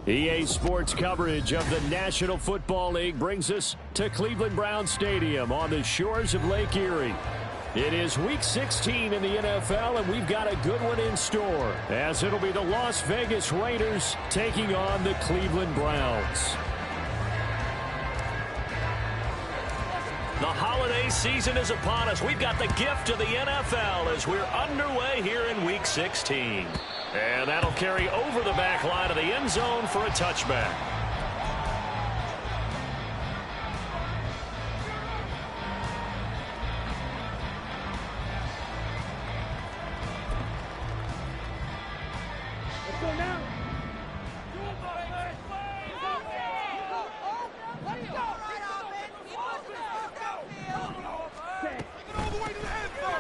EA Sports coverage of the National Football League brings us to Cleveland Browns Stadium on the shores of Lake Erie. It is Week 16 in the NFL, and we've got a good one in store, as it'll be the Las Vegas Raiders taking on the Cleveland Browns. The holiday season is upon us. We've got the gift of the NFL as we're underway here in Week 16. And that'll carry over the back line of the end zone for a touchback.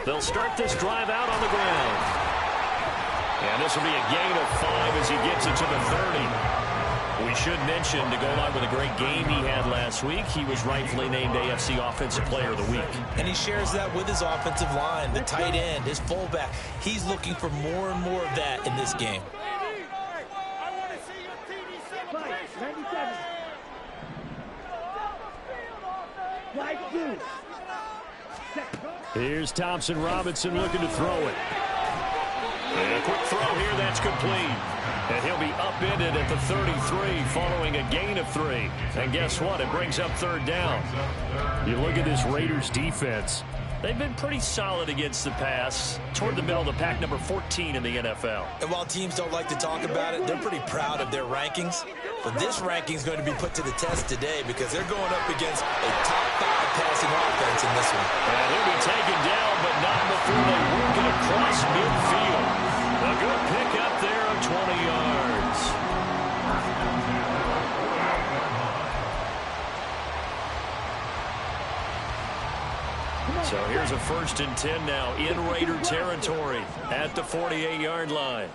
They'll start this drive out on the ground. And this will be a gain of 5 as he gets it to the 30. We should mention, to go along with a great game he had last week, he was rightfully named AFC Offensive Player of the Week. And he shares that with his offensive line, the tight end, his fullback. He's looking for more and more of that in this game. Here's Thompson Robinson looking to throw it. And a quick throw here, that's complete. And he'll be upended at the 33 following a gain of 3. And guess what? It brings up third down. You look at this Raiders defense. They've been pretty solid against the pass, toward the middle of the pack, number 14 in the NFL. And while teams don't like to talk about it, they're pretty proud of their rankings. But this ranking is going to be put to the test today because they're going up against a top 5 passing offense in this one. And he'll be taken down, but not before they work it across midfield. A good pick up there of 20 yards. So here's a 1st and 10 now in Raider territory at the 48-yard line.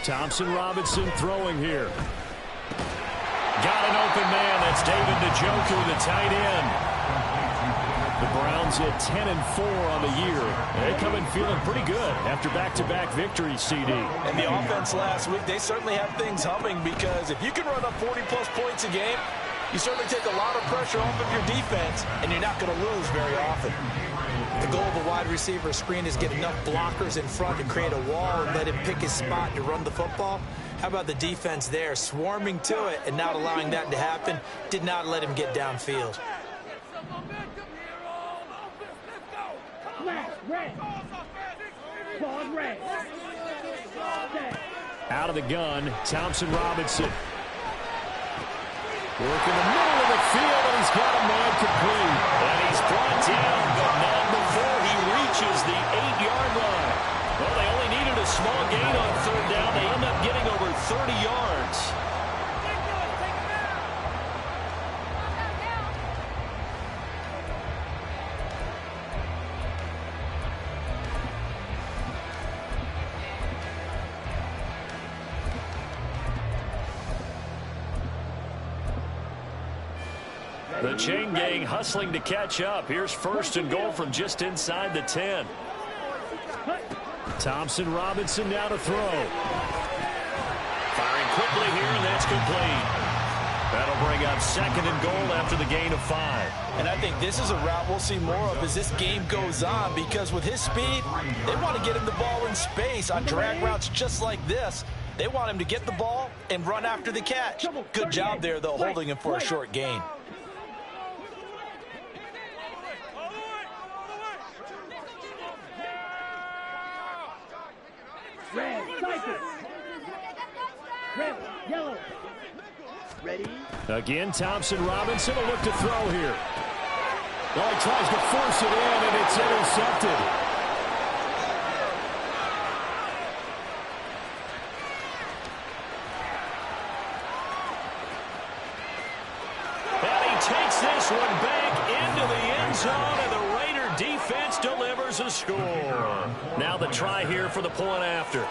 Thompson Robinson throwing here. Got an open man. That's David Njoku, the tight end. The Browns at 10-4 on the year. They come in feeling pretty good after back-to-back victories, CD. And the offense last week, they certainly have things humming because if you can run up 40-plus points a game, you certainly take a lot of pressure off of your defense, and you're not going to lose very often. The goal of a wide receiver screen is get enough blockers in front to create a wall and let him pick his spot to run the football. How about the defense there, swarming to it and not allowing that to happen? Did not let him get downfield. Out of the gun, Thompson Robinson. Working the middle of the field, and he's got a man complete. And he's brought down, but not before he reaches the 8-yard line. Well, they only needed a small gain on third down. They end up getting over 30 yards. The chain gang hustling to catch up. Here's 1st and goal from just inside the 10. Thompson Robinson now to throw. Firing quickly here, and that's complete. That'll bring up 2nd and goal after the gain of 5. And I think this is a route we'll see more of as this game goes on because with his speed, they want to get him the ball in space on drag routes just like this. They want him to get the ball and run after the catch. Good job there, though, holding him for a short gain. Red, Cypress. Red, yellow. Ready? Again, Thompson Robinson will look to throw here. Well, he tries to force it in, and it's intercepted. And he takes this one back into the end zone, and the Raider defense delivers a score. Now the try here for the point after.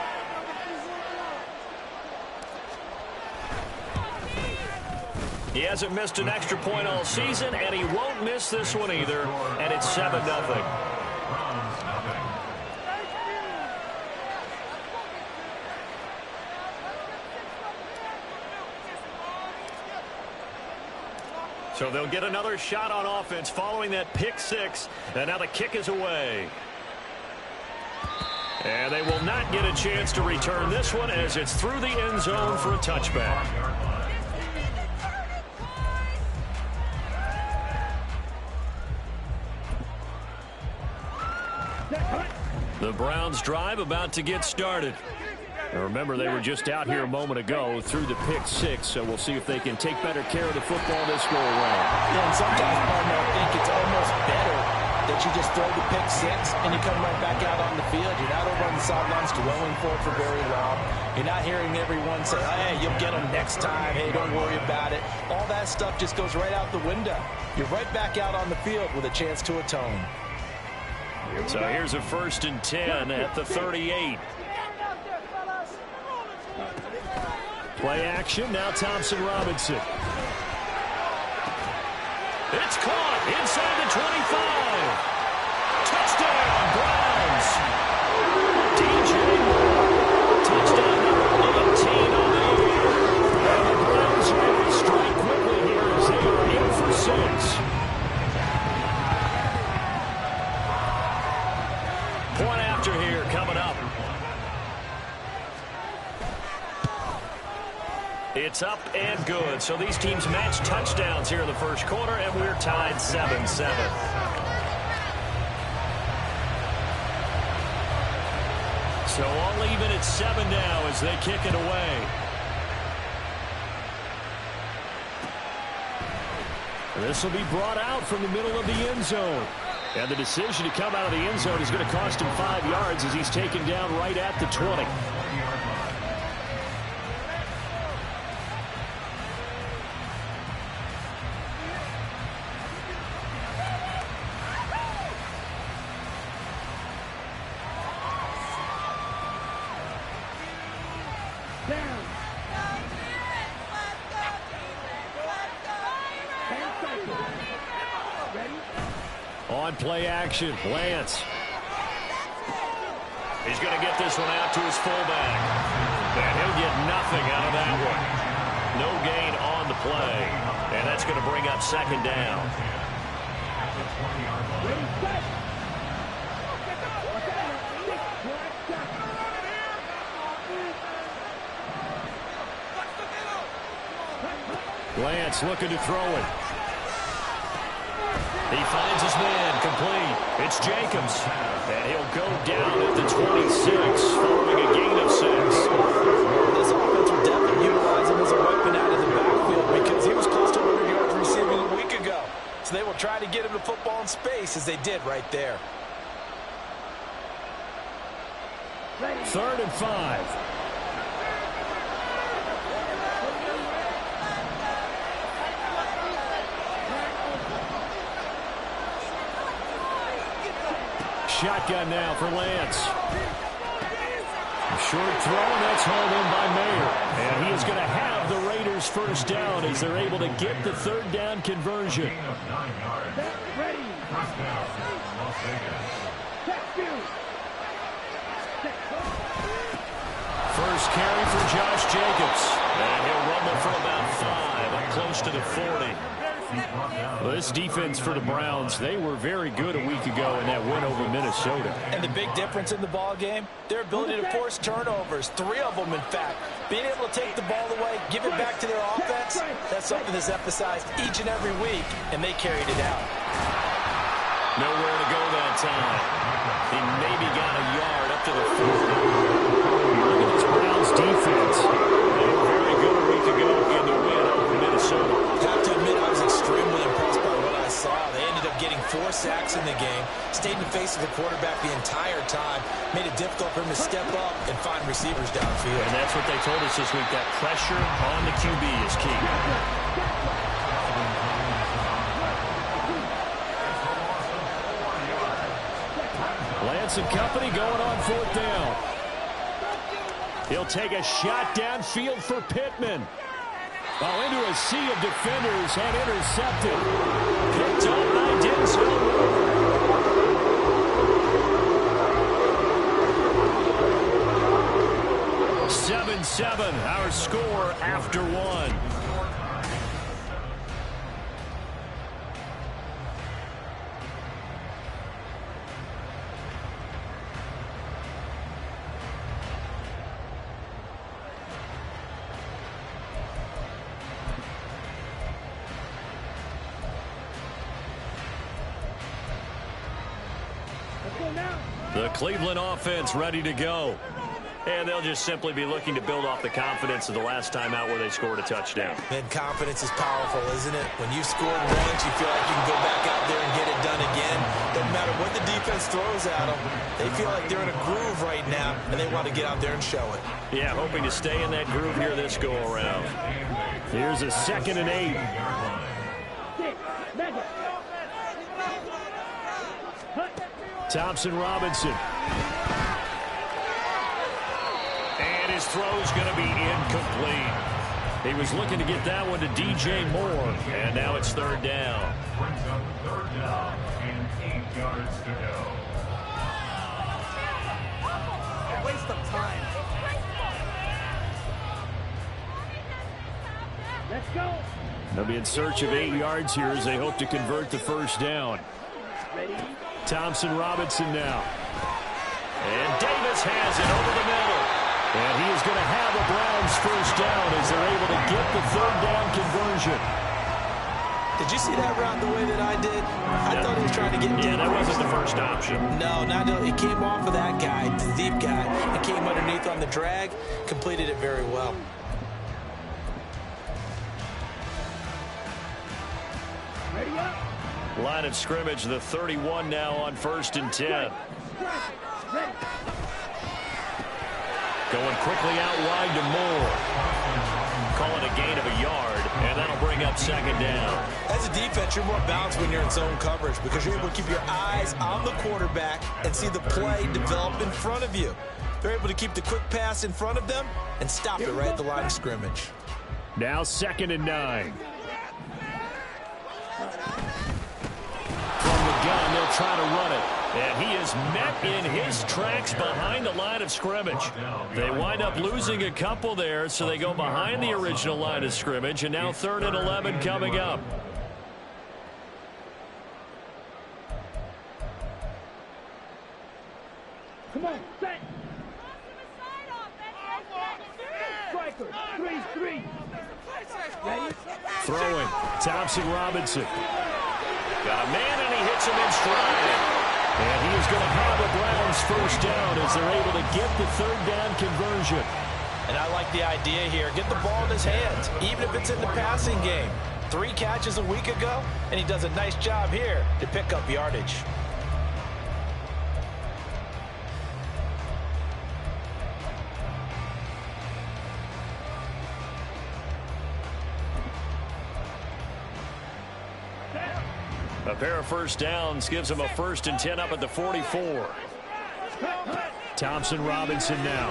He hasn't missed an extra point all season, and he won't miss this one either, and it's 7-0. So they'll get another shot on offense following that pick six. And now the kick is away. And they will not get a chance to return this one as it's through the end zone for a touchback. The Browns drive about to get started. And remember, they were just out here a moment ago through the pick six, so we'll see if they can take better care of the football this go around. Yeah, and sometimes, partner, I think it's almost better that you just throw the pick six and you come right back out on the field. You're not over on the sidelines dwelling for it for very long. You're not hearing everyone say, hey, you'll get them next time. Hey, don't worry about it. All that stuff just goes right out the window. You're right back out on the field with a chance to atone. So here's a 1st and 10 at the 38. Play action, now Thompson Robinson. It's caught inside the 25. Touchdown, Browns. DJ Moore, touchdown number 18 on the year. And the Browns are able to strike quickly here as they are in for 6. Point after here coming up. It's up and good. So these teams match touchdowns here in the first quarter, and we're tied 7-7. So all even at 7 now as they kick it away. This will be brought out from the middle of the end zone. And the decision to come out of the end zone is going to cost him 5 yards as he's taken down right at the 20. On play action, Lance. He's going to get this one out to his fullback. And he'll get nothing out of that one. No gain on the play. And that's going to bring up 2nd down. Lance looking to throw it. He finds his man, complete. It's Jacobs. And he'll go down at the 26, following a gain of 6. This offense will definitely utilize him as a weapon out of the backfield because he was close to 100 yards receiving a week ago. So they will try to get him the football in space as they did right there. 3rd and 5. Shotgun now for Lance. Short throw, and that's hauled in by Mayer. And he is going to have the Raiders first down as they're able to get the 3rd down conversion. First carry for Josh Jacobs. And he'll rumble for about 5, up close to the 40. Well, this defense for the Browns, they were very good a week ago in that win over Minnesota. And the big difference in the ball game, their ability to force turnovers, 3 of them in fact. Being able to take the ball away, give it back to their offense, that's something that's emphasized each and every week, and they carried it out. Nowhere to go that time. He maybe got a yard up to the 40. Look at this Browns defense. They were very good a week ago in the win over Minnesota. I have to admit, I was extremely impressed by what I saw. They ended up getting 4 sacks in the game, stayed in the face of the quarterback the entire time, made it difficult for him to step up and find receivers downfield. And that's what they told us this week, that pressure on the QB is key. Lance and company going on 4th down. He'll take a shot downfield for Pittman. Oh, into a sea of defenders and intercepted. Picked up by Denzel. 7-7, our score after 1. The Cleveland offense ready to go. And they'll just simply be looking to build off the confidence of the last time out where they scored a touchdown. And confidence is powerful, isn't it? When you've scored once, you feel like you can go back out there and get it done again. Doesn't matter what the defense throws at them. They feel like they're in a groove right now, and they want to get out there and show it. Yeah, hoping to stay in that groove here this go-around. Here's a 2nd and 8. Thompson Robinson. And his throw's going to be incomplete. He was looking to get that one to DJ Moore. And now it's 3rd down. Brings up 3rd down and 8 yards to go. A waste of time. Let's go. They'll be in search of 8 yards here as they hope to convert the 1st down. Ready? Thompson Robinson now. And Davis has it over the middle. And he is going to have a Browns 1st down as they're able to get the 3rd down conversion. Did you see that route the way that I did? I thought he was trying to get deep. Yeah, that wasn't the first option. No, not it came off of that guy, the deep guy, and came underneath on the drag, completed it very well. Ready up. Line of scrimmage, the 31 now on 1st and 10. Ready. Going quickly out wide to Moore. Calling a gain of a yard, and that'll bring up 2nd down. As a defense, you're more balanced when you're in zone coverage because you're able to keep your eyes on the quarterback and see the play develop in front of you. They're able to keep the quick pass in front of them and stop it right at the line of scrimmage. Now 2nd and 9. From the gun, they'll try to run it. And he is met in his tracks behind the line of scrimmage. They wind up losing a couple there, so they go behind the original line of scrimmage, and now 3rd and 11 coming up. Come on, set. Striker, 3-3. Ready? Throwing. Thompson Robinson. Got a man, and he hits him in stride. And he is going to have a Browns 1st down as they're able to get the 3rd down conversion. And I like the idea here. Get the ball in his hands, even if it's in the passing game. 3 catches a week ago, and he does a nice job here to pick up yardage. A pair of 1st downs gives him a 1st and 10 up at the 44. Thompson Robinson now.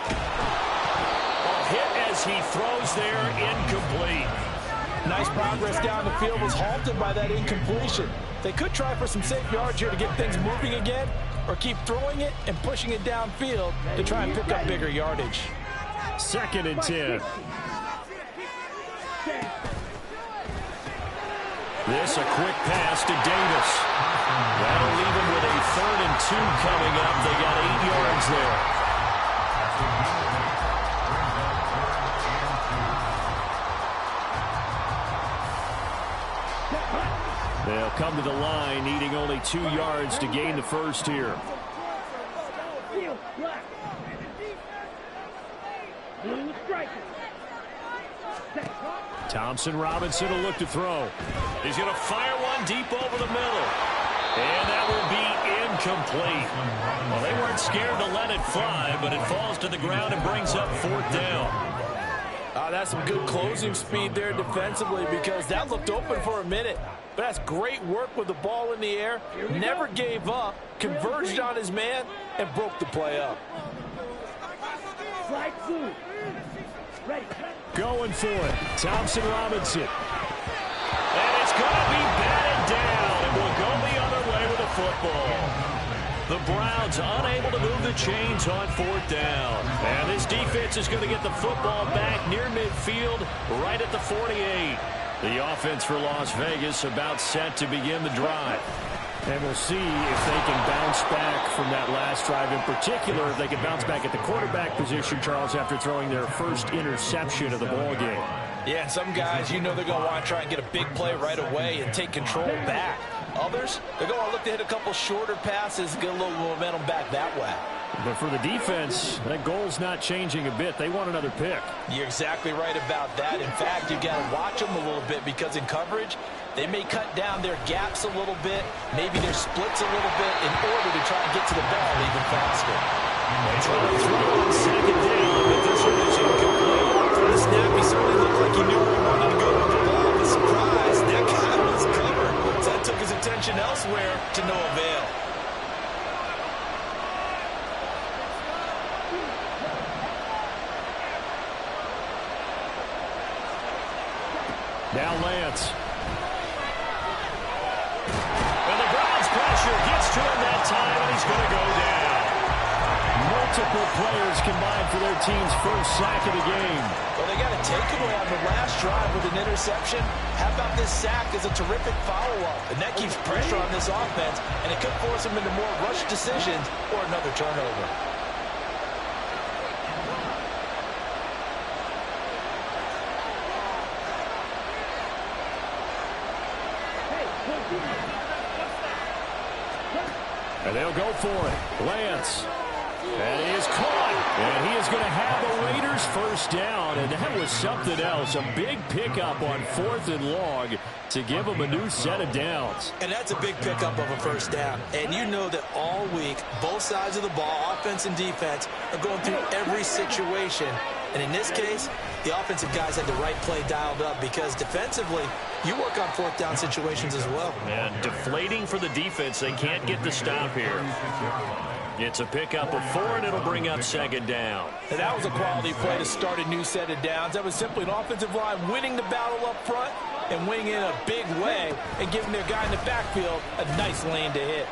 A hit as he throws there, incomplete. Nice progress down the field was halted by that incompletion. They could try for some safe yards here to get things moving again, or keep throwing it and pushing it downfield to try and pick up bigger yardage. 2nd and 10. This a quick pass to Davis. That'll leave him with a 3rd and 2 coming up. They got 8 yards there. They'll come to the line, needing only 2 yards to gain the 1st here. Blue striker. Thompson Robinson will look to throw. He's going to fire one deep over the middle. And that will be incomplete. Well, they weren't scared to let it fly, but it falls to the ground and brings up 4th down. That's some good closing speed there defensively because that looked open for a minute. But that's great work with the ball in the air. Never gave up, converged on his man, and broke the play up. Slide through. Ready. Going for it. Thompson Robinson. And it's going to be batted down, and we'll go the other way with the football. The Browns unable to move the chains on 4th down. And this defense is going to get the football back near midfield, right at the 48. The offense for Las Vegas about set to begin the drive. And we'll see if they can bounce back from that last drive. In particular, if they can bounce back at the quarterback position, Charles, after throwing their first interception of the ball game. Yeah, and some guys, you know they're going to want to try and get a big play right away and take control back. Others, they're going to look to hit a couple shorter passes, get a little momentum back that way. But for the defense, that goal's not changing a bit. They want another pick. You're exactly right about that. In fact, you've got to watch them a little bit because in coverage, they may cut down their gaps a little bit, maybe their splits a little bit in order to try and get to the ball even faster. They try to throw on second down, but this one is incomplete. From the snap, he certainly looked like he knew where he wanted to go with the ball. The surprise, that guy was covered. So that took his attention elsewhere to no avail. Now Lance. And the Browns pressure gets to him that time, and he's going to go down. Multiple players combined for their team's first sack of the game. Well, they got a takeaway on the last drive with an interception. How about this sack as a terrific follow-up? And that keeps pressure on this offense, and it could force them into more rush decisions or another turnover. And they'll go for it. Lance. And he is caught. And he is going to have the Raiders first down. And that was something else. A big pickup on 4th and long to give them a new set of downs. And that's a big pickup of a first down. And you know that all week, both sides of the ball, offense and defense, are going through every situation. And in this case, the offensive guys had the right play dialed up because defensively, you work on 4th down situations as well. And deflating for the defense. They can't get the stop here. It's a pickup of 4, and it'll bring up 2nd down. And that was a quality play to start a new set of downs. That was simply an offensive line winning the battle up front and winning in a big way and giving their guy in the backfield a nice lane to hit.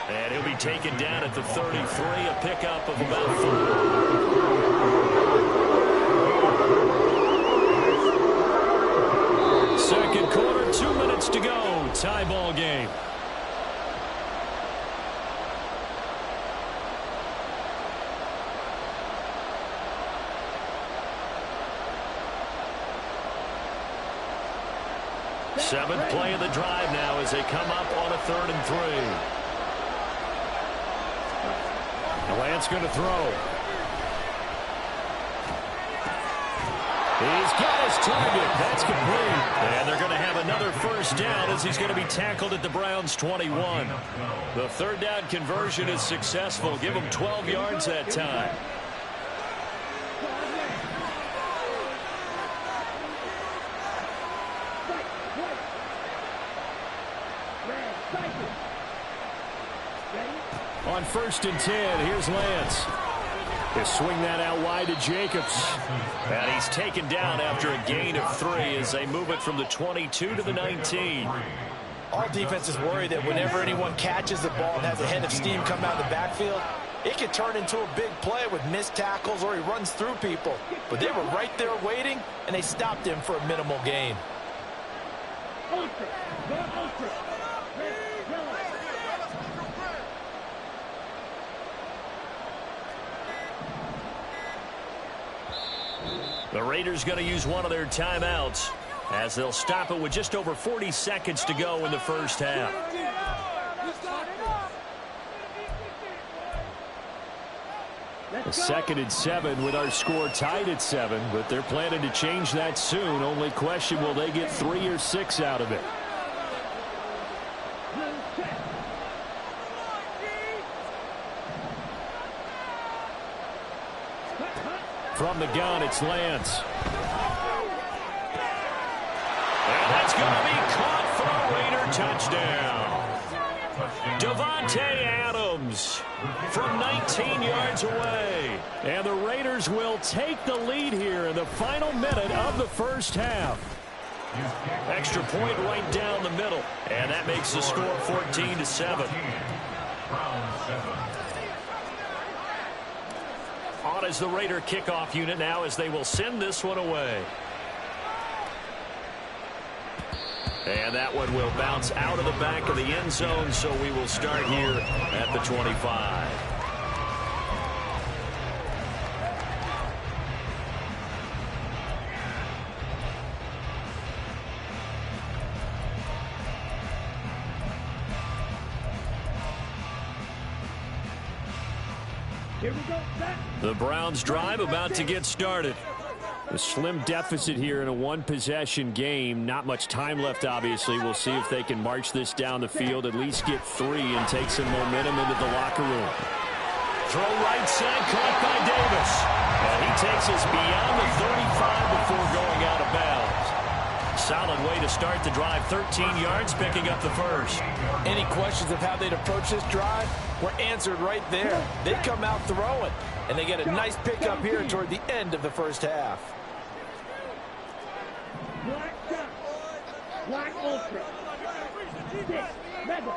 And he'll be taken down at the 33, a pickup of about 4. Second quarter, 2 minutes to go. Tie ball game. Seventh play of the drive now as they come up on a 3rd and 3. Lance going to throw. He's got his target. That's complete. And they're going to have another first down as he's going to be tackled at the Browns' 21. The 3rd down conversion is successful. Give him 12 yards that time. On 1st and 10, here's Lance. They swing that out wide to Jacobs. And he's taken down after a gain of 3 as they move it from the 22 to the 19. All defenses worry that whenever anyone catches the ball and has a head of steam come out of the backfield, it could turn into a big play with missed tackles or he runs through people. But they were right there waiting, and they stopped him for a minimal gain. The Raiders going to use one of their timeouts as they'll stop it with just over 40 seconds to go in the first half. A 2nd and 7 with our score tied at 7, but they're planning to change that soon. Only question, will they get 3 or 6 out of it? From the gun, it's Lance. And that's going to be caught for a Raider touchdown. Davante Adams from 19 yards away. And the Raiders will take the lead here in the final minute of the first half. Extra point right down the middle. And that makes the score 14-7. On is the Raider kickoff unit now as they will send this one away. And that one will bounce out of the back of the end zone, so we will start here at the 25. Here we go. Set. The Browns drive about to get started. A slim deficit here in a one-possession game. Not much time left, obviously. We'll see if they can march this down the field, at least get 3 and take some momentum into the locker room. Throw right side, caught by Davis. And he takes us beyond the 35 before going out of bounds. Solid way to start the drive. 13 yards, picking up the first. Any questions of how they'd approach this drive were answered right there. They come out throwing, and they get a nice pickup here toward the end of the first half. Black shot. Black ultra. Stick. Rebel.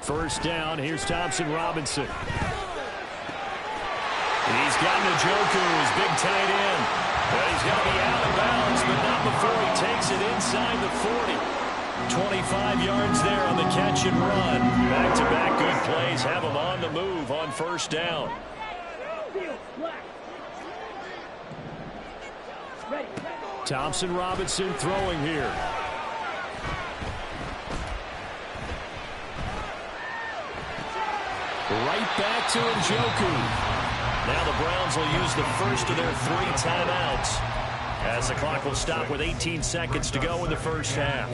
First down, here's Thompson Robinson. He's got Njoku, his big tight end. But he's going to be out of bounds, but not before he takes it inside the 40. 25 yards there on the catch and run. Back-to-back good plays have him on the move on first down. Thompson Robinson throwing here. Right back to Njoku. Now the Browns will use the first of their 3 timeouts as the clock will stop with 18 seconds to go in the first half.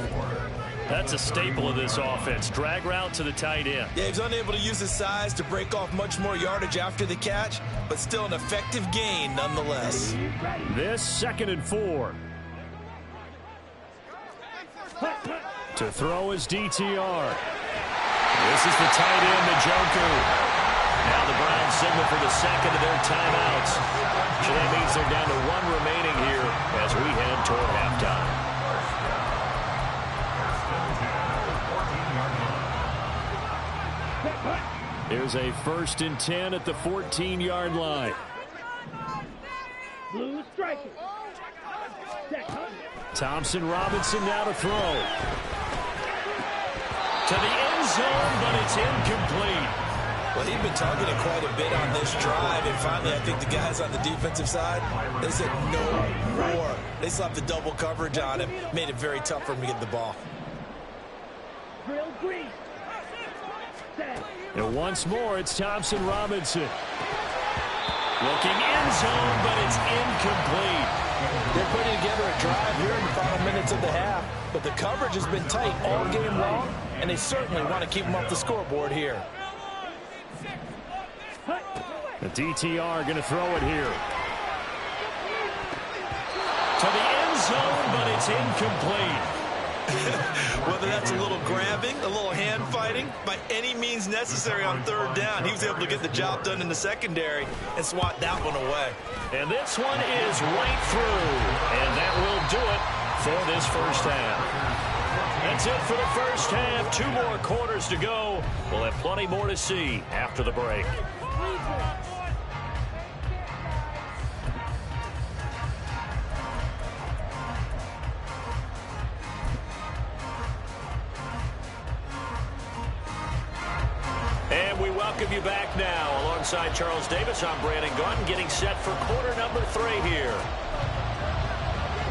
That's a staple of this offense. Drag route to the tight end. Yeah, he's unable to use his size to break off much more yardage after the catch, but still an effective gain nonetheless. This 2nd and 4. To throw is DTR. This is the tight end, Njoku. Now the Browns signal for the second of their timeouts. So that means they're down to 1 remaining here as we head toward halftime. Here's a 1st and 10 at the 14-yard line. Blue striker. Thompson Robinson now to throw. To the end zone, but it's incomplete. Well, he'd been targeted quite a bit on this drive, and finally I think the guys on the defensive side, they said no more. They slapped the double coverage on him, made it very tough for him to get the ball. Drill green. And once more, it's Thompson Robinson. Looking end zone, but it's incomplete. They're putting together a drive here in the final minutes of the half, but the coverage has been tight all game long, and they certainly want to keep them off the scoreboard here. The DTR going to throw it here. To the end zone, but it's incomplete. Whether that's a little grabbing, a little hand fighting, by any means necessary on 3rd down, he was able to get the job done in the secondary and swat that one away. And this one is right through. And that will do it for this first half. That's it for the first half. 2 more quarters to go. We'll have plenty more to see after the break. And we welcome you back now. Alongside Charles Davis, I'm Brandon Gaudin, getting set for quarter number 3 here.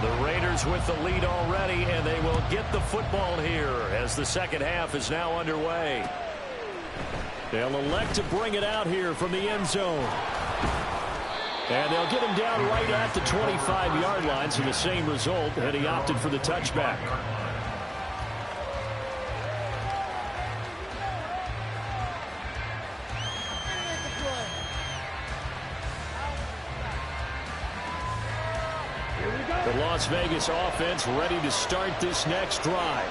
The Raiders with the lead already, and they will get the football here as the second half is now underway. They'll elect to bring it out here from the end zone. And they'll get him down right at the 25-yard line, so the same result, and he opted for the touchback. The Las Vegas offense ready to start this next drive.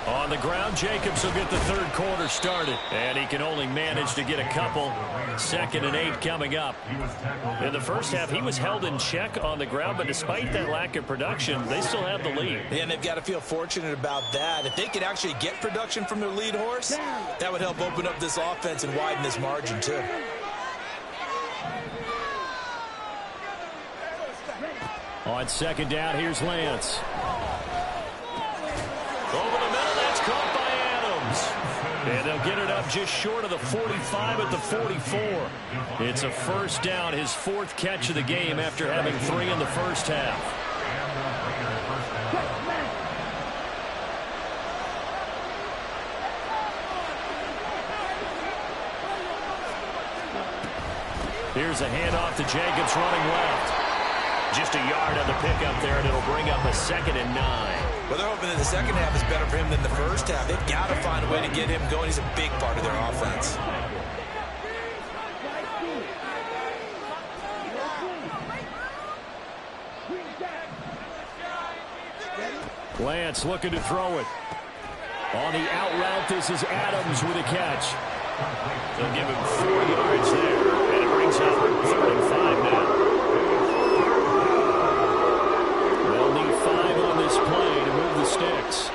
On the ground, Jacobs will get the 3rd quarter started. And he can only manage to get a couple. 2nd and 8 coming up. In the first half, he was held in check on the ground, but despite that lack of production, they still have the lead. And they've got to feel fortunate about that. If they could actually get production from their lead horse, that would help open up this offense and widen this margin too. On 2nd down, here's Lance. Over the middle, that's caught by Adams. And they'll get it up just short of the 45 at the 44. It's a first down, his 4th catch of the game after having 3 in the first half. Here's a handoff to Jacobs running left. Just a yard on the pickup there, and it'll bring up a 2nd and 9. Well, they're hoping that the second half is better for him than the first half. They've got to find a way to get him going. He's a big part of their offense. Lance looking to throw it. On the out route, this is Adams with a catch. They'll give him 4 yards there, and it brings up 3rd and 5 now. They'll need 5 on this play to move the sticks.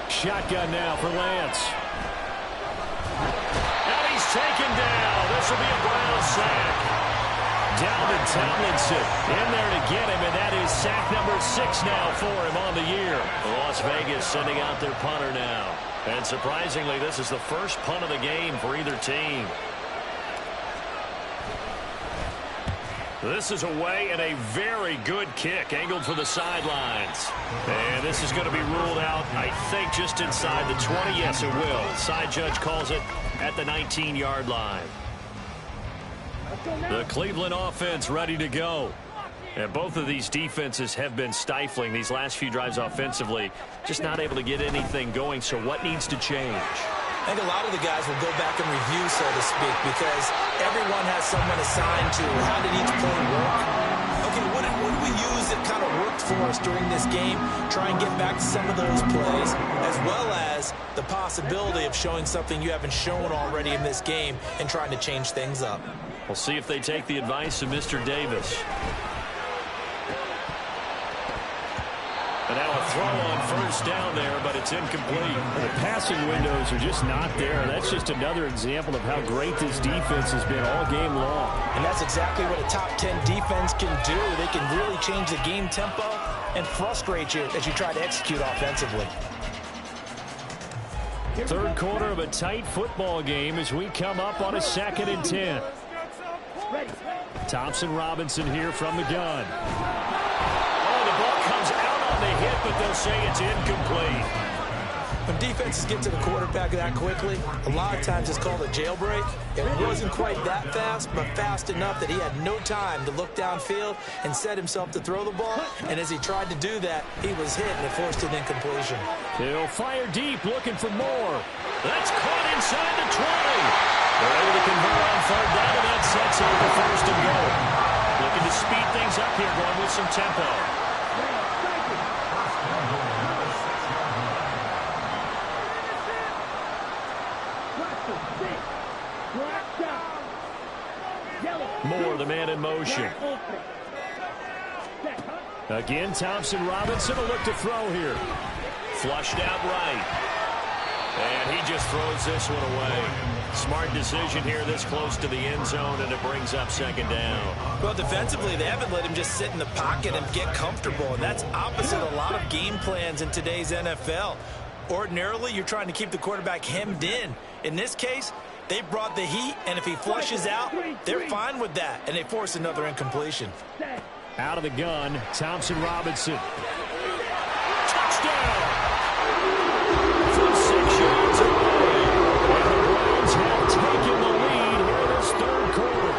Shotgun now for Lance. And he's taken down. This will be a Brown sack. Dalvin Tomlinson in there to get him, and that is sack number 6 now for him on the year. Las Vegas sending out their punter now. And surprisingly, this is the first punt of the game for either team. This is away and a very good kick angled for the sidelines. And this is going to be ruled out, I think, just inside the 20. Yes, it will. Side judge calls it at the 19-yard line. The Cleveland offense ready to go. And both of these defenses have been stifling these last few drives offensively. Just not able to get anything going. So what needs to change? I think a lot of the guys will go back and review, so to speak, because everyone has someone assigned to how did each play work. Okay, what did we use that kind of worked for us during this game? Try and get back to some of those plays, as well as the possibility of showing something you haven't shown already in this game and trying to change things up. We'll see if they take the advice of Mr. Davis. And now a throw on 1st down there, but it's incomplete. The passing windows are just not there. That's just another example of how great this defense has been all game long. And that's exactly what a top 10 defense can do. They can really change the game tempo and frustrate you as you try to execute offensively. 3rd quarter of a tight football game as we come up on a 2nd and 10. Thompson Robinson here from the gun. Oh, the ball comes out on the hit, but they'll say it's incomplete. When defenses get to the quarterback that quickly, a lot of times it's called a jailbreak. It wasn't quite that fast, but fast enough that he had no time to look downfield and set himself to throw the ball. And as he tried to do that, he was hit and it forced an incompletion. He'll fire deep, looking for more. That's caught inside the 20. They're able to convert on 3rd down, and that sets up the 1st and goal. Looking to speed things up here, going with some tempo. Moore, the man in motion. Again, Thompson Robinson will look to throw here. Flushed out right. And he just throws this one away. Smart decision here this close to the end zone, and it brings up 2nd down. Well, defensively, they haven't let him just sit in the pocket and get comfortable, and that's opposite a lot of game plans in today's NFL. Ordinarily, you're trying to keep the quarterback hemmed in. In this case, they brought the heat, and if he flushes out, they're fine with that, and they force another incompletion. Out of the gun, Thompson Robinson. Touchdown! From 6 yards away, and the Browns have taken the lead here in this 3rd quarter.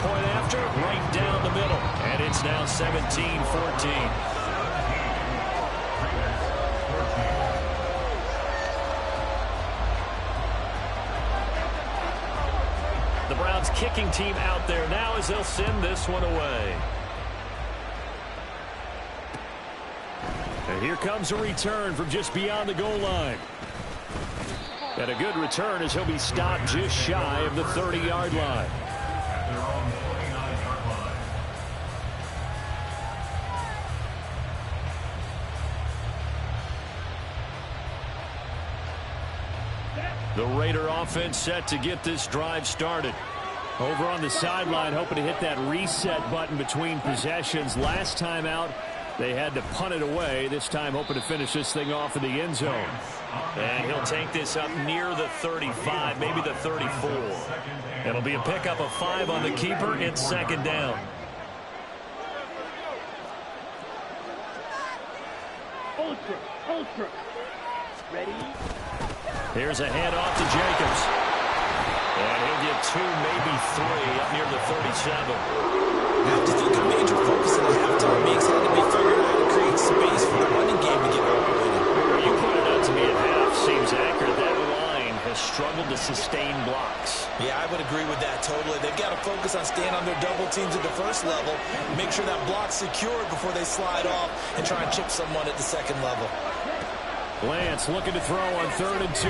Point after, right down the middle, and it's now 17-14. The Browns kicking team out there now as they'll send this one away. And here comes a return from just beyond the goal line. And a good return as he'll be stopped just shy of the 30-yard line. The Raider offense set to get this drive started. Over on the sideline, hoping to hit that reset button between possessions. Last time out, They had to punt it away, this time hoping to finish this thing off in the end zone. And he'll take this up near the 35, maybe the 34. It'll be a pickup of 5 on the keeper. It's second down. Ultra. Ready? Here's a handoff to Jacobs. And he'll get 2, maybe 3 up near the 37. I just think a major focus in the halftime makes had to be figuring out how to create space for the running game to get operating. You pointed out to me at half, seems accurate. That line has struggled to sustain blocks. Yeah, I would agree with that totally. They've got to focus on staying on their double teams at the first level, make sure that block's secured before they slide off and try and chip someone at the second level. Lance looking to throw on 3rd and 2.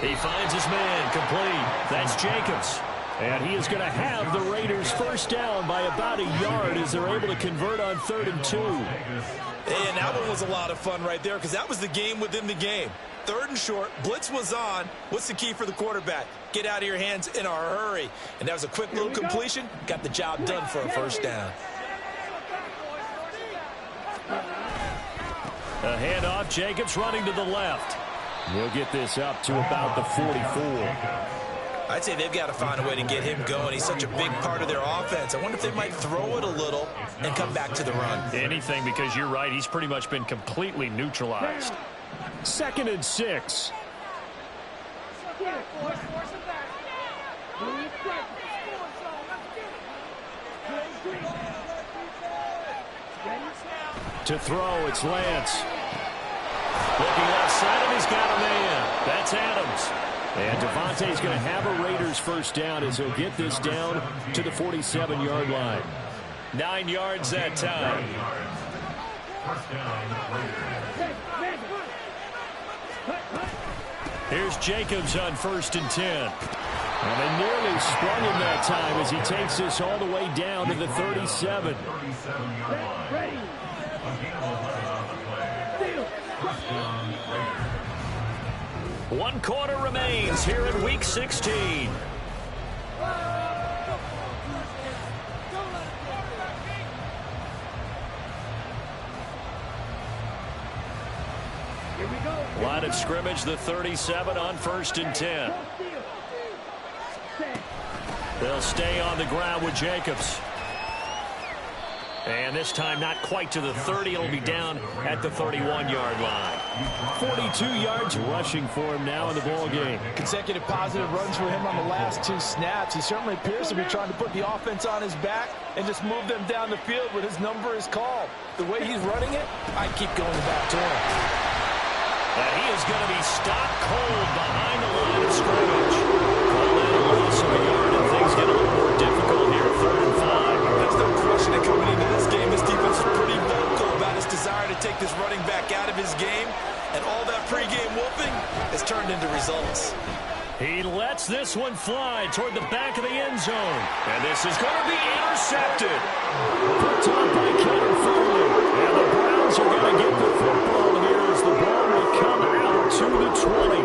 He finds his man, complete. That's Jacobs. And he is going to have the Raiders first down by about a yard as they're able to convert on 3rd and 2. And that one was a lot of fun right there because that was the game within the game. 3rd and short, blitz was on. What's the key for the quarterback? Get out of your hands in a hurry. And that was a quick little completion. Got the job done for a first down. A handoff, Jacobs running to the left. We'll get this up to about the 44. I'd say they've got to find a way to get him going. He's such a big part of their offense. I wonder if they might throw it a little and come back to the run. Anything, because you're right. He's pretty much been completely neutralized. 2nd and 6. To throw, it's Lance. Looking left side, and he's got a man. That's Adams. And Devontae's going to have a Raiders first down as he'll get this down to the 47-yard line. 9 yards that time. Here's Jacobs on 1st and 10. And they nearly sprung him that time as he takes this all the way down to the 37. Ready. 1 quarter remains here in Week 16. Here we go. Line of scrimmage, the 37 on 1st and 10. They'll stay on the ground with Jacobs. And this time not quite to the 30. It'll be down at the 31-yard line. 42 yards rushing for him now in the ball game. Consecutive positive runs for him on the last 2 snaps. He certainly appears to be trying to put the offense on his back and just move them down the field when his number is called. The way he's running it, I keep going back to him. And he is going to be stopped cold behind the line of scrimmage. Well, that'll loss of a yard, and things get a little more difficult here. 3rd and 5. There's no question that coming into this game, this defense is pretty vocal about his desire to take this running back out of his game. And all that pregame whooping has turned into results. He lets this one fly toward the back of the end zone. And this is going to be intercepted. Picked up by Kevin Foley. And the Browns are going to get the football here as the ball will come out to the 20.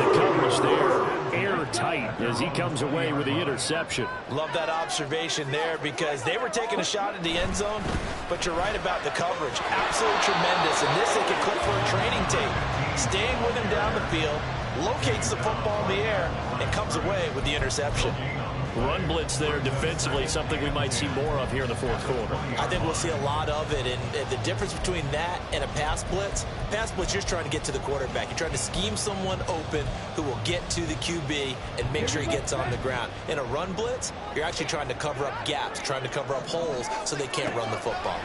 The coverage there airtight as he comes away with the interception. Love that observation there because they were taking a shot at the end zone, but you're right about the coverage. Absolutely tremendous. And this they could clip for a training tape. Staying with him down the field, locates the football in the air, and comes away with the interception. Run blitz there defensively, something we might see more of here in the 4th quarter. I think we'll see a lot of it, and the difference between that and a pass blitz, you're just trying to get to the quarterback. You're trying to scheme someone open who will get to the QB and make sure he gets on the ground. In a run blitz, you're actually trying to cover up gaps, trying to cover up holes so they can't run the football.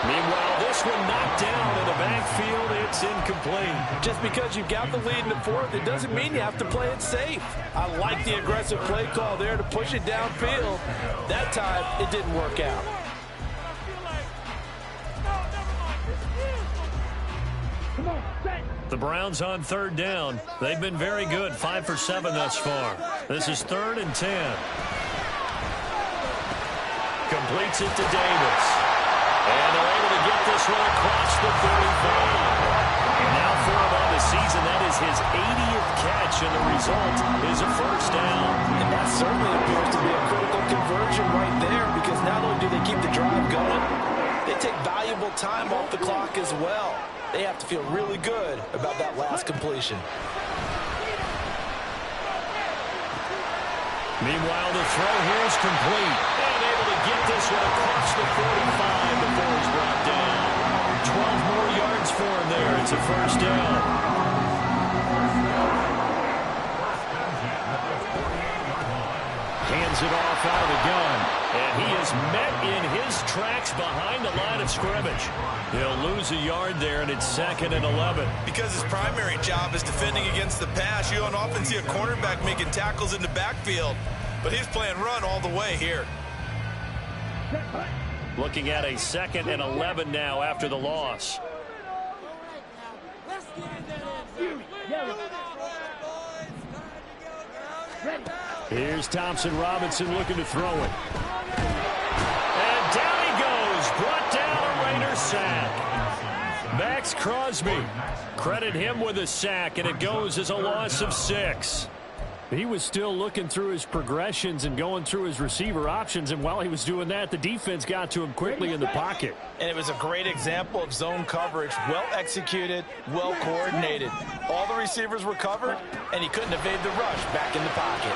Meanwhile, this one knocked down in the backfield. It's incomplete. Just because you've got the lead in the 4th, it doesn't mean you have to play it safe. I like the aggressive play call there to push it downfield. That time, it didn't work out. The Browns on 3rd down. They've been very good, 5 for 7 thus far. This is 3rd and 10. Completes it to Davis. And they're able to get this one across the 35. Now for him on the season, that is his 80th catch, and the result is a first down. And that certainly appears to be a critical conversion right there. as well. They have to feel really good about that last completion. Meanwhile, the throw here is complete. And able to get this one across the 45 before he's brought down. 12 more yards for him there. It's a first down. Hands it off out of the gun. And he is met in his tracks behind the line of scrimmage. He'll lose a yard there, and it's 2nd and 11. Because his primary job is defending against the pass, you don't often see a cornerback making tackles in the backfield. But he's playing run all the way here. Looking at a 2nd and 11 now after the loss. Here's Thompson Robinson looking to throw it. And down he goes. Brought down a Raider sack. Max Crosby. Credit him with a sack, and it goes as a loss of 6. He was still looking through his progressions and going through his receiver options, and while he was doing that, the defense got to him quickly in the pocket. And it was a great example of zone coverage. Well executed, well coordinated. All the receivers were covered, and he couldn't evade the rush back in the pocket.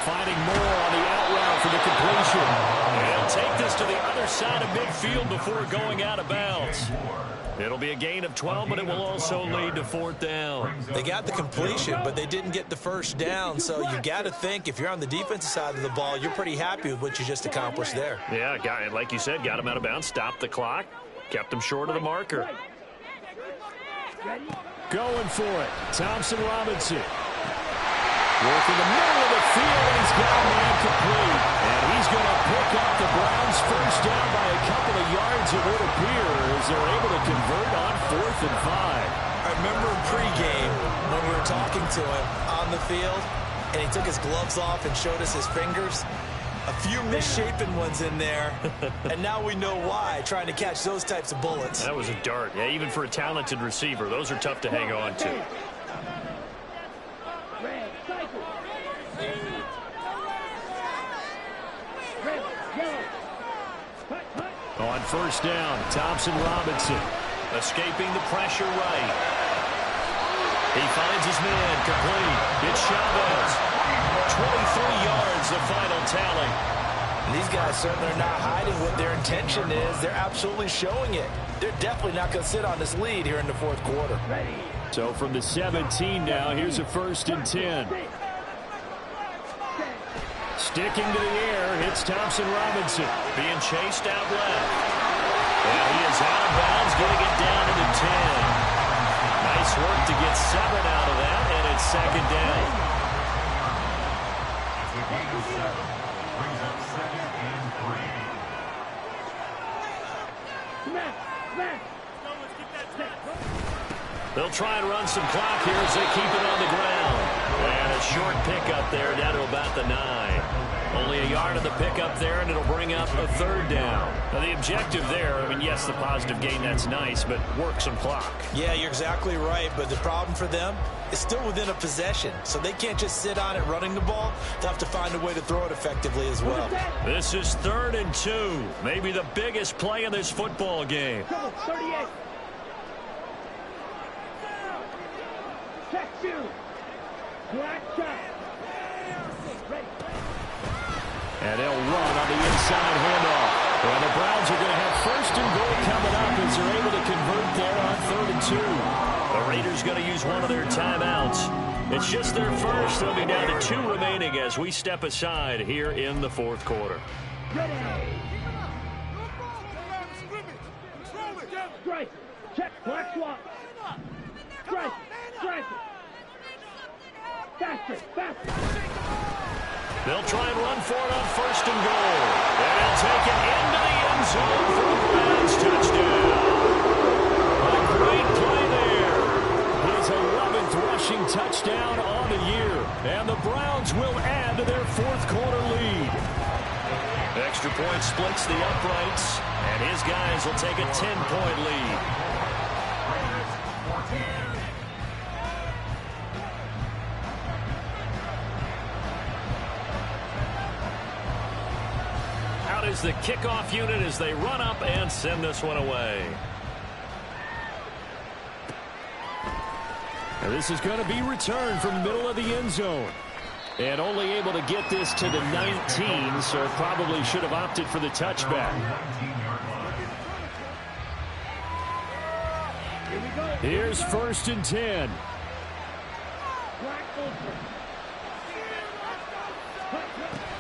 Finding more on the out route for the completion. He'll take this to the other side of midfield before going out of bounds. It'll be a gain of 12, but it will also lead to 4th down. They got the completion, but they didn't get the first down, so you got to think if you're on the defensive side of the ball, you're pretty happy with what you just accomplished there. Yeah, like you said, got him out of bounds, stopped the clock, kept him short of the marker. Going for it. Thompson Robinson. Working the middle of the field, and he's got a man complete. And he's going to pick up the Browns' first down by a couple of yards, it would appear, as they're able to convert on 4th and 5. I remember in pregame when we were talking to him on the field, and he took his gloves off and showed us his fingers. A few misshapen ones in there, and now we know why, trying to catch those types of bullets. That was a dart. Yeah, even for a talented receiver, those are tough to hang on to. On first down, Thompson Robinson. Escaping the pressure right. He finds his man complete. It's Chavez. 23 yards, the final tally. And these guys certainly are not hiding what their intention is. They're absolutely showing it. They're definitely not going to sit on this lead here in the 4th quarter. So from the 17 now, here's a 1st and 10. Sticking to the air, it's Thompson Robinson. Being chased out left. And he is out of bounds, getting it down to the 10. Nice work to get 7 out of that, and it's 2nd down. Brings up 2nd and 3. They'll try and run some clock here as they keep it on the ground. And a short pickup there down to about the 9. Only a yard of the pickup there, and it'll bring up a 3rd down. Now, the objective there, I mean, yes, the positive gain, that's nice, but work some clock. Yeah, you're exactly right, but the problem for them is still within a possession, so they can't just sit on it running the ball. They'll have to find a way to throw it effectively as well. This is 3rd and 2, maybe the biggest play in this football game. 38. Check 2. Black shot. And they'll run on the inside handoff. And the Browns are going to have 1st and goal coming up as they're able to convert there on 3rd and 2. The Raiders going to use one of their timeouts. It's just their first. They'll be down to 2 remaining as we step aside here in the 4th quarter. Strike. Check. Black swap. Strike. Strike. Faster. Faster. They'll try and run for it on 1st and goal. And he'll take it into the end zone for the Browns touchdown. A great play there. His 11th rushing touchdown on the year. And the Browns will add to their 4th quarter lead. Extra point splits the uprights. And his guys will take a 10-point lead. Out is the kickoff unit as they run up and send this one away. And this is going to be returned from the middle of the end zone. And only able to get this to the 19, so probably should have opted for the touchback. Here's 1st and 10.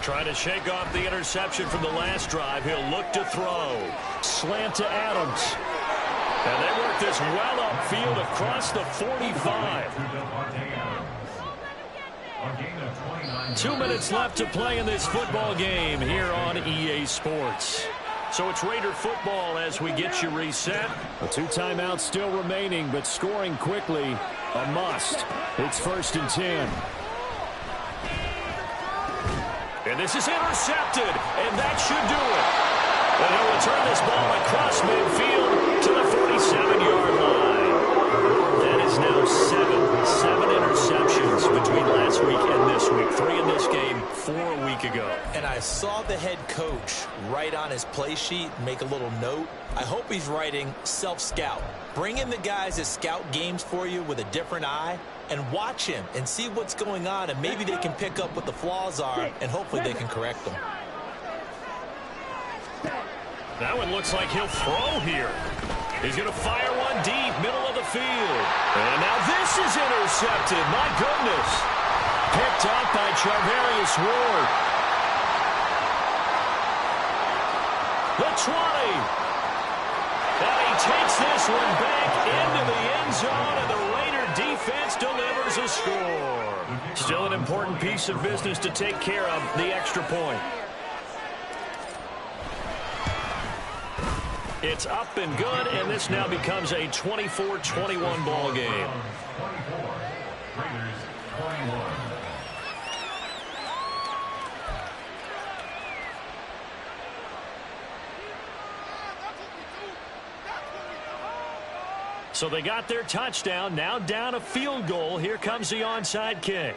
Trying to shake off the interception from the last drive. He'll look to throw. Slant to Adams. And they work this well upfield across the 45. 2 minutes left to play in this football game here on EA Sports. So it's Raider football as we get you reset. 2 timeouts still remaining, but scoring quickly a must. It's 1st and 10. And this is intercepted, and that should do it. And he'll return this ball across midfield to the 47-yard line. That is now 7 interceptions between last week and this week. 3 in this game, 4 a week ago. And I saw the head coach write on his play sheet, make a little note. I hope he's writing self-scout. Bring in the guys that scout games for you with a different eye and watch him and see what's going on, and maybe they can pick up what the flaws are, and hopefully they can correct them. That one looks like he'll throw here. He's going to fire one deep, middle of the field. And now this is intercepted. My goodness. Picked up by Charvarius Ward. The 20. And he takes this one back into the end zone, and the Raider defense delivers a score. Still an important piece of business to take care of, the extra point. It's up and good, and this now becomes a 24-21 ball game. So they got their touchdown, now down a field goal. Here comes the onside kick.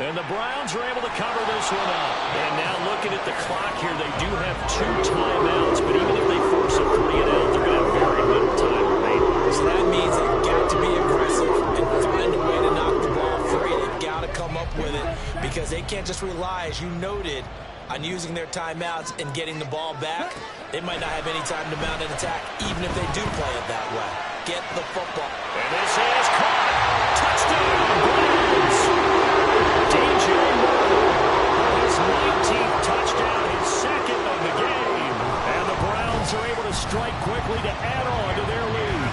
And the Browns are able to cover this one up. And now looking at the clock here, they do have 2 timeouts, but even if they force a 3 and out, they're going to have very little time remaining. So that means they've got to be aggressive and find a way to knock the ball free. They've got to come up with it because they can't just rely, as you noted, on using their timeouts and getting the ball back. They might not have any time to mount an attack, even if they do play it that way. Get the football. And this is caught. Touchdown, Browns. DJ Moore, his 19th touchdown, his 2nd of the game. And the Browns are able to strike quickly to add on to their lead.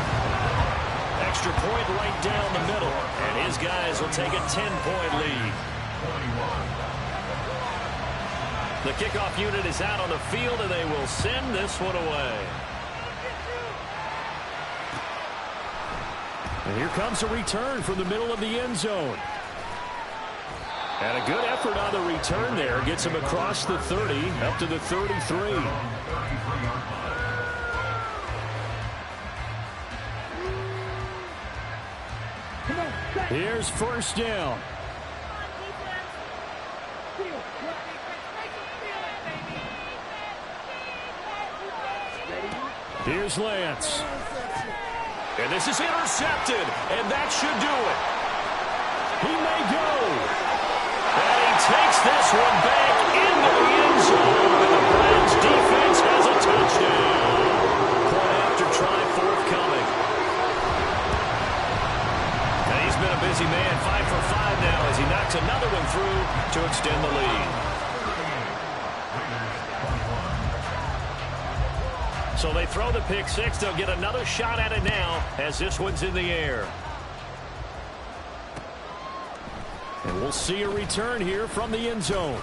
Extra point right down the middle. And his guys will take a 10-point lead. The kickoff unit is out on the field, and they will send this one away. And here comes a return from the middle of the end zone. And a good effort on the return there. Gets him across the 30, up to the 33. Here's 1st down. Here's Lance. And this is intercepted, and that should do it. He may go. And he takes this one back into the end zone, and the Browns defense has a touchdown. Point after try forthcoming. And he's been a busy man, 5 for 5 now as he knocks another one through to extend the lead. So they throw the pick 6. They'll get another shot at it now as this one's in the air. And we'll see a return here from the end zone.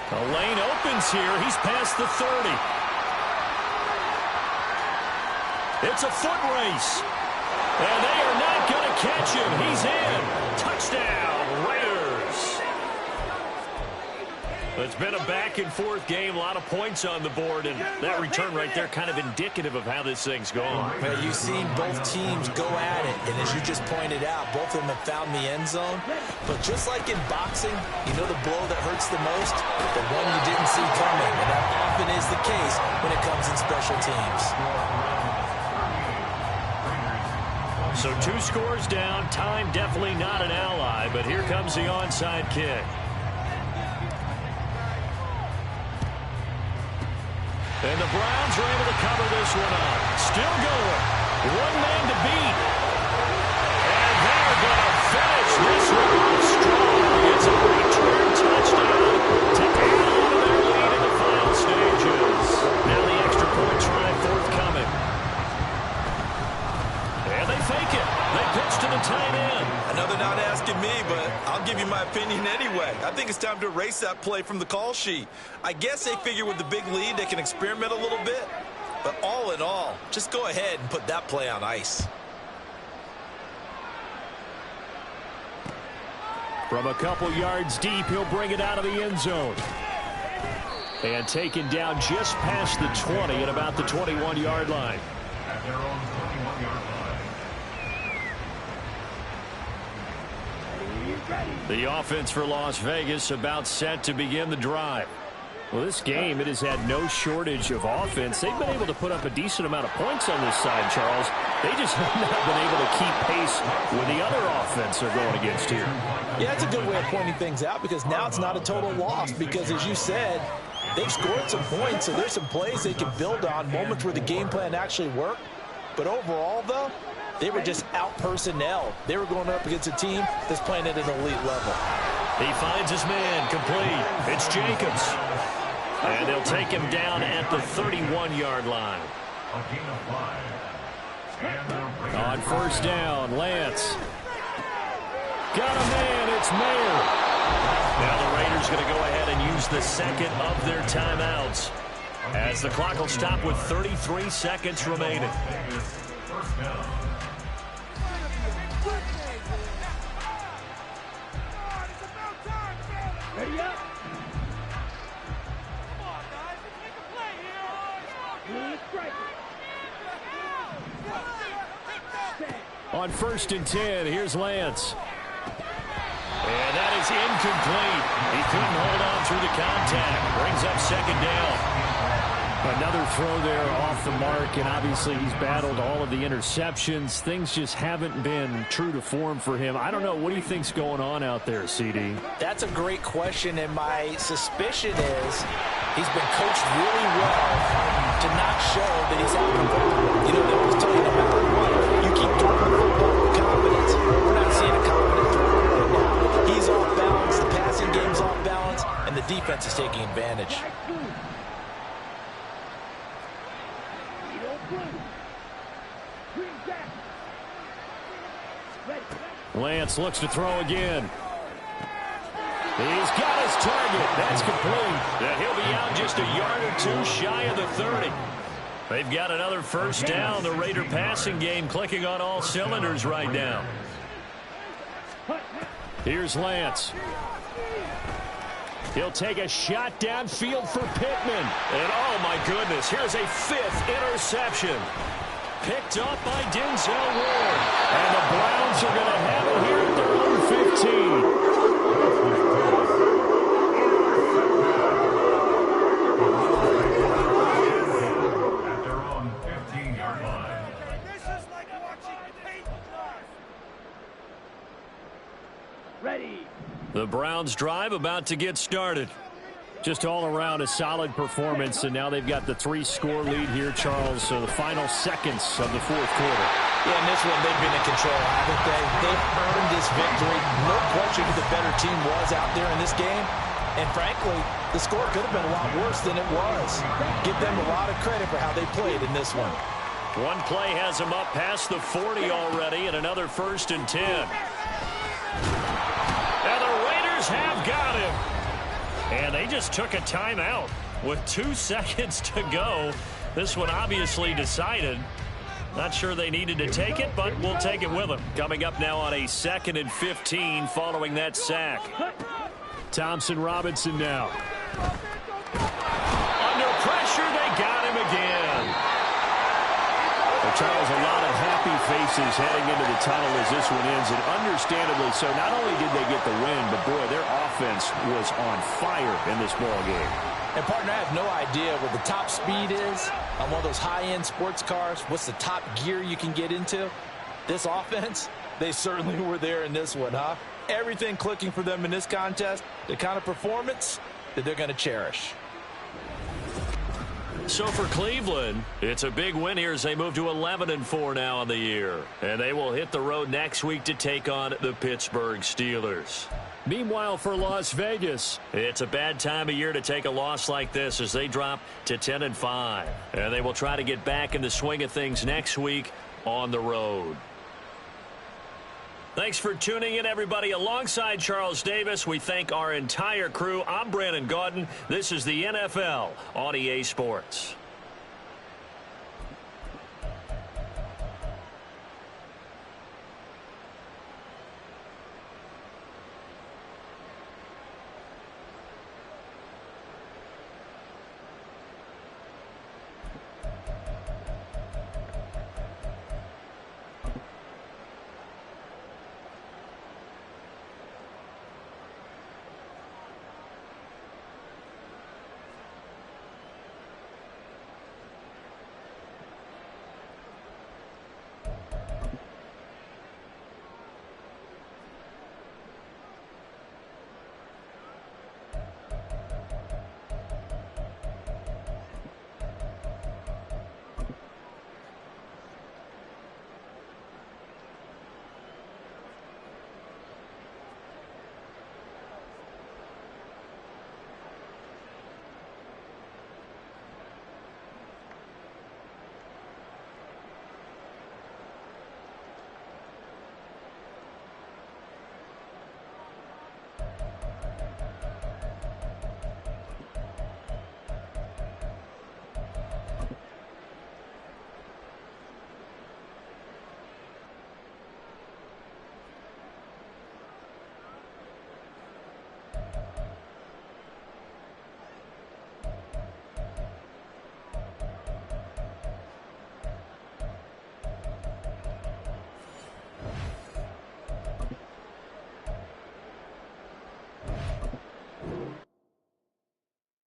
The lane opens here. He's past the 30. It's a foot race. And they are not going to catch him. He's in. Touchdown, Raiders. It's been a back-and-forth game, a lot of points on the board, and that return right there kind of indicative of how this thing's going. Well, you've seen both teams go at it, and as you just pointed out, both of them have found the end zone. But just like in boxing, you know the blow that hurts the most? The one you didn't see coming, and that often is the case when it comes in special teams. So 2 scores down, time definitely not an ally, but here comes the onside kick. And the Browns are able to cover this one up. Still going. One man to beat. And they're going to finish this one off strong. It's a return touchdown to add on to their lead in the final stages. Now the extra point try forthcoming. And they fake it. They pitch to the tight end. Another not asking me, but I'll give you my opinion anyway. I think it's time to erase that play from the call sheet. I guess they figure with the big lead they can experiment a little bit. But all in all, just go ahead and put that play on ice. From a couple yards deep, he'll bring it out of the end zone. And taken down just past the 20 at about the 21-yard line. At their own 21-yard line. The offense for Las Vegas about set to begin the drive. Well, this game, it has had no shortage of offense. They've been able to put up a decent amount of points on this side, Charles. They just have not been able to keep pace with the other offense they're going against here. Yeah, that's a good way of pointing things out because now it's not a total loss because, as you said, they've scored some points, so there's some plays they can build on, moments where the game plan actually worked. But overall, though, they were just out-personnel. They were going up against a team that's playing at an elite level. He finds his man complete. It's Jacobs. And they'll take him down at the 31-yard line. A gain of 5. And the Raiders On first down, Lance. Got a man, it's Mayer. Now the Raiders going to go ahead and use the second of their timeouts, as the clock will stop with 33 seconds remaining. first down. Ready up. Come on, guys. Let's make a play here. Lead strike. On first and 10, here's Lance. And that is incomplete. He couldn't hold on through the contact. Brings up second down. Another throw there off the mark, and obviously he's battled all of the interceptions. Things just haven't been true to form for him. I don't know. What do you think's going on out there, CD? That's a great question, and my suspicion is he's been coached really well to not show that he's out of control. You know, they always tell you no matter what, you keep throwing the football with confidence. We're not seeing a confident thrower right now. He's off balance, the passing game's off balance, and the defense is taking advantage. Lance looks to throw again. He's got his target. That's complete. And he'll be out just a yard or two shy of the 30. They've got another first down. The Raider passing game clicking on all cylinders right now. Here's Lance. He'll take a shot downfield for Pittman. And oh my goodness, here's a 5th interception. Picked up by Denzel Ward. And the Browns are going to have it here at their own 15. At their own 15-yard line. This is like watching paint dry. Ready. The Browns drive about to get started. Just all around a solid performance, and now they've got the 3-score lead here, Charles. So the final seconds of the 4th quarter. Yeah, in this one, they've been in control, haven't they? They've earned this victory. No question who the better team was out there in this game. And frankly, the score could have been a lot worse than it was. Give them a lot of credit for how they played in this one. One play has them up past the 40 already, and another first and 10. And the Raiders have got him. And they just took a timeout with 2 seconds to go. This one obviously decided. Not sure they needed to take it, but we'll take it with them. Coming up now on a 2nd and 15 following that sack. Thompson Robinson now. Charles, a lot of happy faces heading into the tunnel as this one ends, and understandably so. Not only did they get the win, but, boy, their offense was on fire in this ball game. And, partner, I have no idea what the top speed is on one of those high-end sports cars. What's the top gear you can get into? This offense, they certainly were there in this one, huh? Everything clicking for them in this contest, the kind of performance that they're going to cherish. So for Cleveland, it's a big win here as they move to 11-4 now on the year. And they will hit the road next week to take on the Pittsburgh Steelers. Meanwhile, for Las Vegas, it's a bad time of year to take a loss like this as they drop to 10-5. And they will try to get back in the swing of things next week on the road. Thanks for tuning in, everybody. Alongside Charles Davis, we thank our entire crew. I'm Brandon Gaudin. This is the NFL on EA Sports.